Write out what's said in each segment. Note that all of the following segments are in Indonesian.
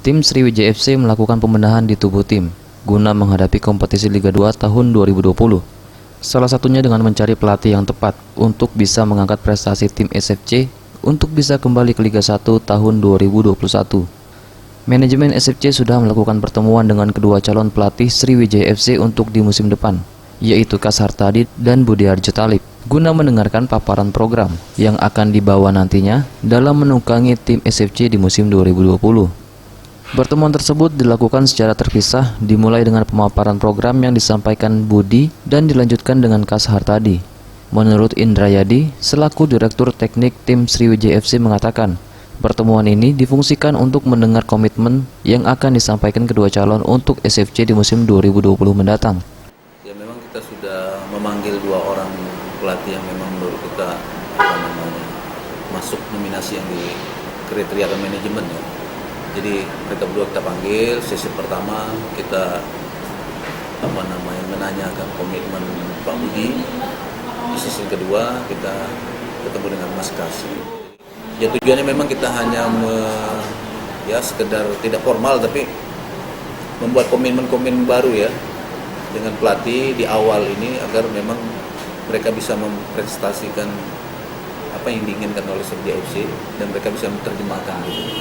Tim Sriwijaya FC melakukan pembenahan di tubuh tim guna menghadapi kompetisi Liga 2 tahun 2020. Salah satunya dengan mencari pelatih yang tepat untuk bisa mengangkat prestasi tim SFC untuk bisa kembali ke Liga 1 tahun 2021. Manajemen SFC sudah melakukan pertemuan dengan kedua calon pelatih Sriwijaya FC untuk di musim depan, yaitu Kas Hartadi dan Budiarjo Talib, guna mendengarkan paparan program yang akan dibawa nantinya dalam menunggangi tim SFC di musim 2020. Pertemuan tersebut dilakukan secara terpisah, dimulai dengan pemaparan program yang disampaikan Budi dan dilanjutkan dengan Kas Hartadi. Menurut Indrayadi, selaku Direktur Teknik tim Sriwijaya FC mengatakan, pertemuan ini difungsikan untuk mendengar komitmen yang akan disampaikan kedua calon untuk SFC di musim 2020 mendatang. Ya, memang kita sudah memanggil 2 orang pelatih yang memang menurut kita masuk nominasi yang di kriteria manajemen ya. Jadi mereka berdua kita panggil, sesi pertama kita menanyakan komitmen Pak Budi. Di sesi kedua kita ketemu dengan Mas Kasi. Ya, tujuannya memang kita hanya sekedar tidak formal, tapi membuat komitmen-komitmen baru ya dengan pelatih di awal ini agar memang mereka bisa memprestasikan apa yang diinginkan oleh Sriwijaya FC dan mereka bisa menerjemahkan gitu.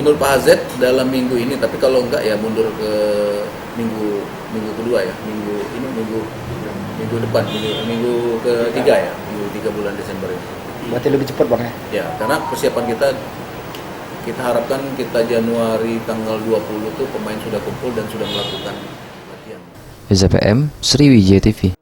Menurut Pak Hazet dalam minggu ini, tapi kalau enggak ya mundur ke minggu kedua ya, minggu depan, minggu ketiga ya, minggu 3 bulan Desember ini. Berarti lebih cepat Bang ya? Ya, karena persiapan kita harapkan kita Januari tanggal 20 tuh pemain sudah kumpul dan sudah melakukan latihan. SPM Sriwijaya TV.